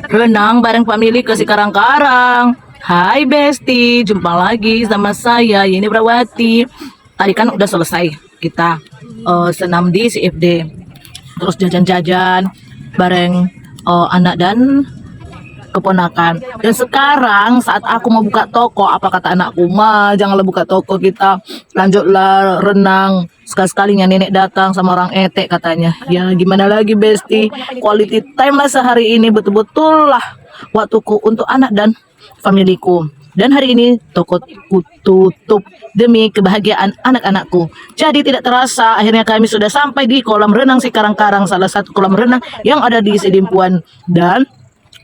renang bareng family ke Sekarang-Karang. Hai Besti, jumpa lagi sama saya Yeni Brawati. Tadi kan udah selesai kita senam di CFD, terus jajan-jajan bareng anak dan keponakan. Dan sekarang saat aku mau buka toko, apa kata anakku, "Ma, janganlah buka toko, kita lanjutlah renang. Sekali-sekalinya nenek datang sama orang etek," katanya. Ya gimana lagi Besti, quality time lah sehari ini, betul-betul lah waktuku untuk anak dan familiku. Dan hari ini tokoku tutup demi kebahagiaan anak-anakku. Jadi tidak terasa akhirnya kami sudah sampai di kolam renang Sekarang-Karang, salah satu kolam renang yang ada di Sidimpuan. Dan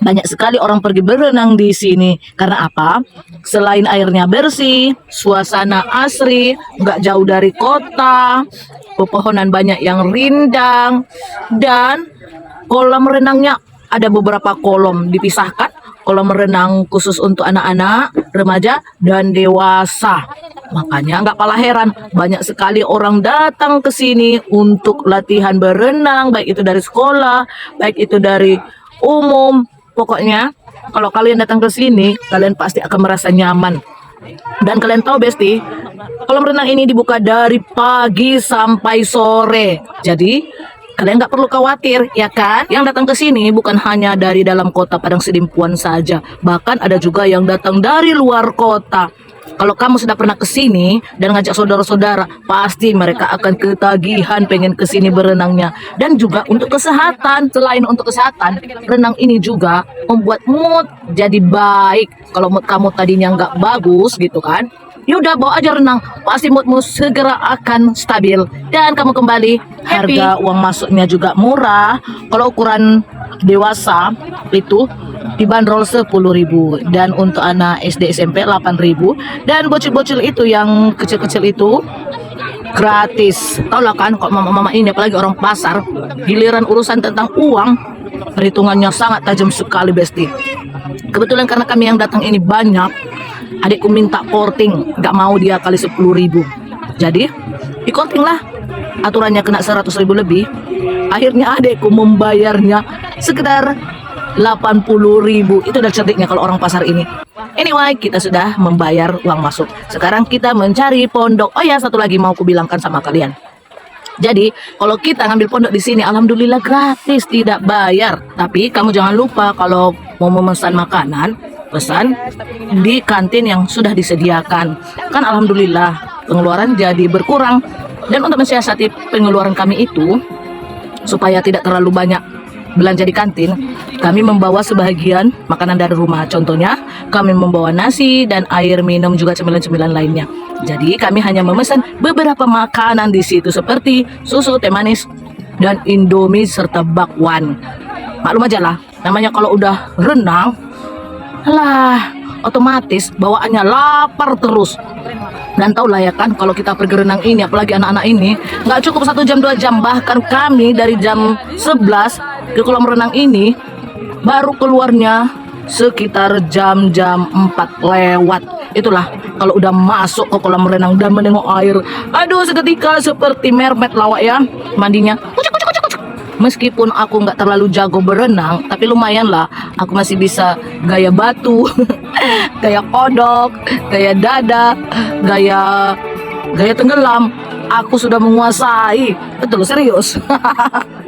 banyak sekali orang pergi berenang di sini. Karena apa? Selain airnya bersih, suasana asri, nggak jauh dari kota, pepohonan banyak yang rindang, dan kolam renangnya ada beberapa kolom dipisahkan. Kolam renang khusus untuk anak-anak, remaja, dan dewasa. Makanya nggak pala heran, banyak sekali orang datang ke sini untuk latihan berenang, baik itu dari sekolah, baik itu dari umum. Pokoknya kalau kalian datang ke sini, kalian pasti akan merasa nyaman. Dan kalian tahu Besti, kolam renang ini dibuka dari pagi sampai sore. Jadi kalian nggak perlu khawatir, ya kan? Yang datang ke sini bukan hanya dari dalam kota Padang Sidimpuan saja, bahkan ada juga yang datang dari luar kota. Kalau kamu sudah pernah ke sini dan ngajak saudara-saudara, pasti mereka akan ketagihan pengen ke sini berenangnya. Dan juga untuk kesehatan, selain untuk kesehatan, renang ini juga membuat mood jadi baik. Kalau mood kamu tadinya nggak bagus gitu kan, yaudah bawa aja renang, pasti moodmu segera akan stabil dan kamu kembali happy. Harga uang masuknya juga murah. Kalau ukuran dewasa itu dibanderol 10.000, dan untuk anak SD SMP 8.000, dan bocil-bocil itu yang kecil-kecil itu gratis. Tau lah kan, kok mama-mama ini apalagi orang pasar, giliran urusan tentang uang perhitungannya sangat tajam sekali Besti. Kebetulan karena kami yang datang ini banyak, adikku minta korting, nggak mau dia kali 10.000, jadi dikorting lah, aturannya kena 100.000 lebih. Akhirnya adikku membayarnya sekedar 80.000. Itu udah cerdiknya kalau orang pasar ini. Anyway, kita sudah membayar uang masuk. Sekarang kita mencari pondok. Oh ya, satu lagi mau kubilangkan sama kalian. Jadi, kalau kita ngambil pondok di sini, alhamdulillah gratis, tidak bayar. Tapi kamu jangan lupa kalau mau memesan makanan, pesan di kantin yang sudah disediakan. Kan alhamdulillah pengeluaran jadi berkurang. Dan untuk mensiasati pengeluaran kami itu, supaya tidak terlalu banyak belanja di kantin, kami membawa sebagian makanan dari rumah. Contohnya, kami membawa nasi dan air minum, juga cemilan-cemilan lainnya. Jadi kami hanya memesan beberapa makanan di situ seperti susu, teh manis, dan indomie serta bakwan. Maklum aja lah, namanya kalau udah renang, lah otomatis bawaannya lapar terus. Dan tau lah ya kan, kalau kita pergi renang ini, apalagi anak-anak ini, nggak cukup 1 jam 2 jam, bahkan kami dari jam 11 ke kolam renang ini baru keluarnya sekitar jam 4 lewat. Itulah kalau udah masuk ke kolam renang dan menengok air, aduh seketika seperti mermaid lawak ya mandinya. Meskipun aku nggak terlalu jago berenang, tapi lumayan lah, aku masih bisa gaya batu, gaya kodok, gaya dada, gaya tenggelam. Aku sudah menguasai, betul serius.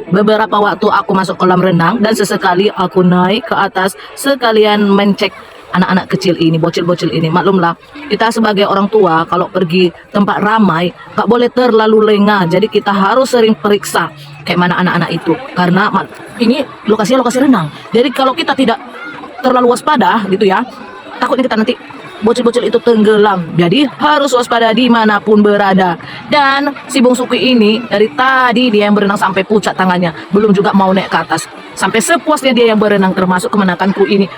Beberapa waktu aku masuk kolam renang dan sesekali aku naik ke atas sekalian mencek anak-anak kecil ini, bocil-bocil ini. Maklumlah, kita sebagai orang tua kalau pergi tempat ramai gak boleh terlalu lengah. Jadi kita harus sering periksa kayak mana anak-anak itu, karena ini lokasinya lokasi renang. Jadi kalau kita tidak terlalu waspada gitu ya, takutnya kita nanti bocil-bocil itu tenggelam. Jadi harus waspada dimanapun berada. Dan si bungsuku ini dari tadi dia yang berenang sampai pucat tangannya, belum juga mau naik ke atas. Sampai sepuasnya dia yang berenang, termasuk kemenakanku ini.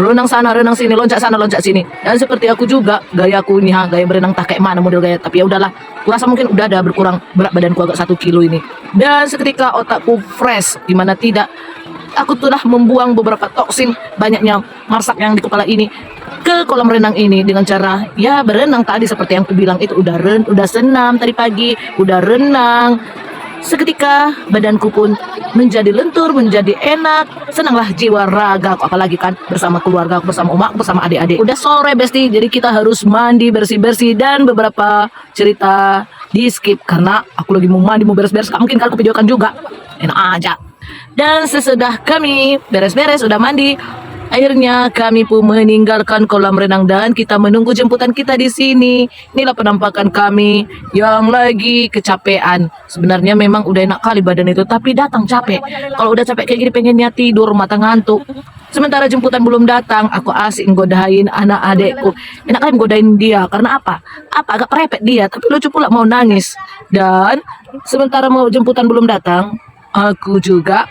Renang sana, renang sini, loncat sana, loncat sini. Dan seperti aku juga, gayaku ini, gaya berenang tak kayak mana model gaya. Tapi ya udahlah, kurasa mungkin udah ada berkurang berat badanku agak 1 kilo ini. Dan seketika otakku fresh, dimana tidak, aku telah membuang beberapa toksin banyaknya marsak yang di kepala ini ke kolam renang ini dengan cara ya berenang tadi seperti yang aku bilang itu, udah senam tadi pagi, udah renang, Seketika badanku pun menjadi lentur, menjadi enak. Senanglah jiwa ragaku, apalagi kan bersama keluarga, bersama emakku, bersama adik-adik. Udah sore Besti, jadi kita harus mandi bersih-bersih dan beberapa cerita di skip karena aku lagi mau mandi, mau beres-beres. Gak mungkin kan aku videokan juga. Enak aja. Dan sesudah kami beres-beres, udah mandi, akhirnya kami pun meninggalkan kolam renang dan kita menunggu jemputan kita di sini. Inilah penampakan kami yang lagi kecapean. Sebenarnya memang udah enak kali badan itu, tapi datang capek. Kalau udah capek kayak gini pengennya tidur, mata ngantuk. Sementara jemputan belum datang, aku asik nggodain anak adekku. Enak kan nggodain dia, karena apa? Agak perepet dia, tapi lucu pula mau nangis. Dan sementara mau jemputan belum datang, aku juga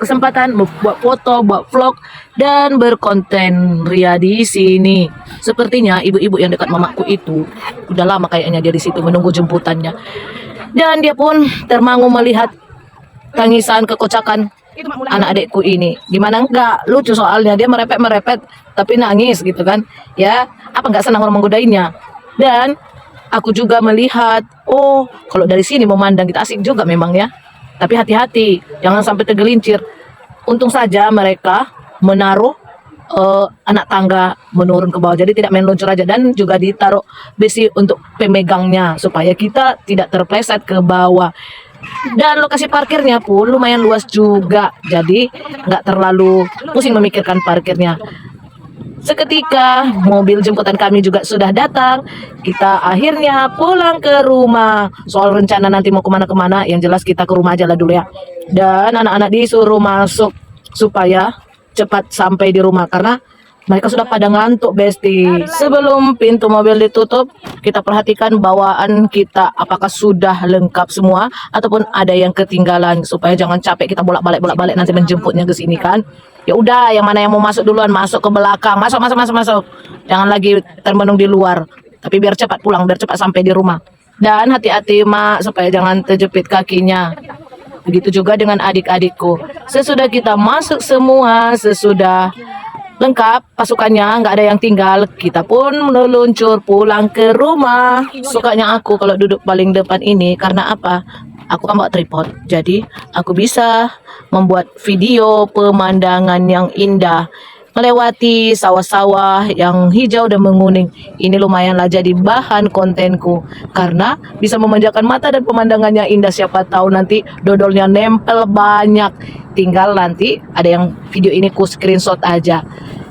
kesempatan membuat foto, buat vlog dan berkonten ria di sini. Sepertinya ibu-ibu yang dekat mamaku itu udah lama kayaknya dia di situ menunggu jemputannya. Dan dia pun termangu melihat tangisan kekocakan anak adekku ini. Gimana enggak lucu soalnya dia merepet-merepet tapi nangis gitu kan. Ya, apa enggak senang orang menggodainya. Dan aku juga melihat, oh, kalau dari sini memandang kita asik juga memang ya. Tapi hati-hati, jangan sampai tergelincir. Untung saja mereka menaruh anak tangga menurun ke bawah. Jadi tidak main luncur aja. Dan juga ditaruh besi untuk pemegangnya supaya kita tidak terpleset ke bawah. Dan lokasi parkirnya pun lumayan luas juga. Jadi nggak terlalu pusing memikirkan parkirnya. Seketika mobil jemputan kami juga sudah datang. Kita akhirnya pulang ke rumah. Soal rencana nanti mau kemana-kemana, yang jelas kita ke rumah aja lah dulu ya. Dan anak-anak disuruh masuk supaya cepat sampai di rumah karena mereka sudah pada ngantuk Besti. Sebelum pintu mobil ditutup, kita perhatikan bawaan kita apakah sudah lengkap semua ataupun ada yang ketinggalan supaya jangan capek kita bolak-balik nanti menjemputnya ke sini kan. Ya udah, yang mana yang mau masuk duluan masuk ke belakang. Masuk. Jangan lagi termenung di luar. Tapi biar cepat pulang, biar cepat sampai di rumah. Dan hati-hati Mak supaya jangan terjepit kakinya. Begitu juga dengan adik-adikku. Sesudah kita masuk semua, sesudah lengkap pasukannya, nggak ada yang tinggal, kita pun meluncur pulang ke rumah. Sukanya aku kalau duduk paling depan ini karena apa? Aku kan bawa tripod, jadi aku bisa membuat video pemandangan yang indah melewati sawah-sawah yang hijau dan menguning. Ini lumayanlah jadi bahan kontenku karena bisa memanjakan mata dan pemandangannya indah. Siapa tahu nanti dodolnya nempel banyak. Tinggal nanti ada yang video ini ku screenshot aja.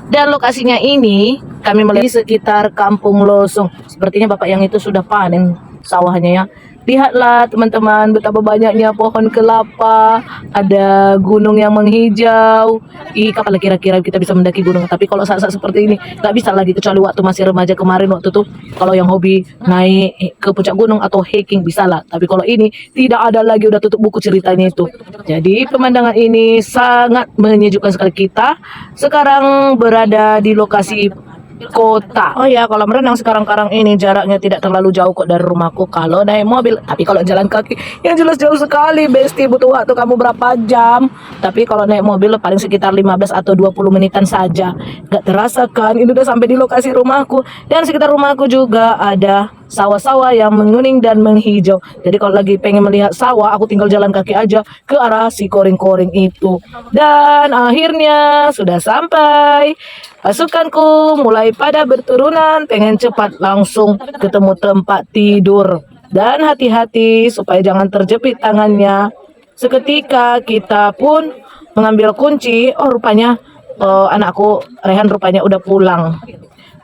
Dan lokasinya ini kami melihat di sekitar Kampung Losong. Sepertinya bapak yang itu sudah panen sawahnya ya. Lihatlah teman-teman betapa banyaknya pohon kelapa, ada gunung yang menghijau. Kapan kira-kira kita bisa mendaki gunung? Tapi kalau saat-saat seperti ini nggak bisa lagi, kecuali waktu masih remaja kemarin waktu tuh. Kalau yang hobi naik ke puncak gunung atau hiking bisa lah. Tapi kalau ini tidak ada lagi, udah tutup buku ceritanya itu. Jadi pemandangan ini sangat menyejukkan sekali. Kita sekarang berada di lokasi kota. Oh ya, kolam renang sekarang-karang ini jaraknya tidak terlalu jauh kok dari rumahku kalau naik mobil. Tapi kalau jalan kaki yang jelas jauh sekali Besti, butuh waktu kamu berapa jam. Tapi kalau naik mobil paling sekitar 15 atau 20 menitan saja. Gak terasa kan, ini udah sampai di lokasi rumahku. Dan sekitar rumahku juga ada sawah-sawah yang menguning dan menghijau. Jadi kalau lagi pengen melihat sawah, aku tinggal jalan kaki aja ke arah si koring-koring itu. Dan akhirnya sudah sampai. Pasukanku mulai pada berturunan, pengen cepat langsung ketemu tempat tidur. Dan hati-hati supaya jangan terjepit tangannya. Seketika kita pun mengambil kunci. Oh rupanya anakku Rehan rupanya udah pulang.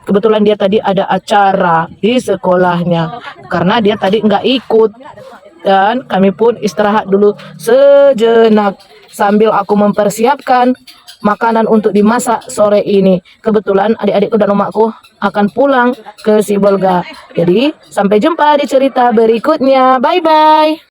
Kebetulan dia tadi ada acara di sekolahnya karena dia tadi nggak ikut. Dan kami pun istirahat dulu sejenak sambil aku mempersiapkan makanan untuk dimasak sore ini. Kebetulan adik-adikku dan omakku akan pulang ke Sibolga. Jadi sampai jumpa di cerita berikutnya. Bye-bye.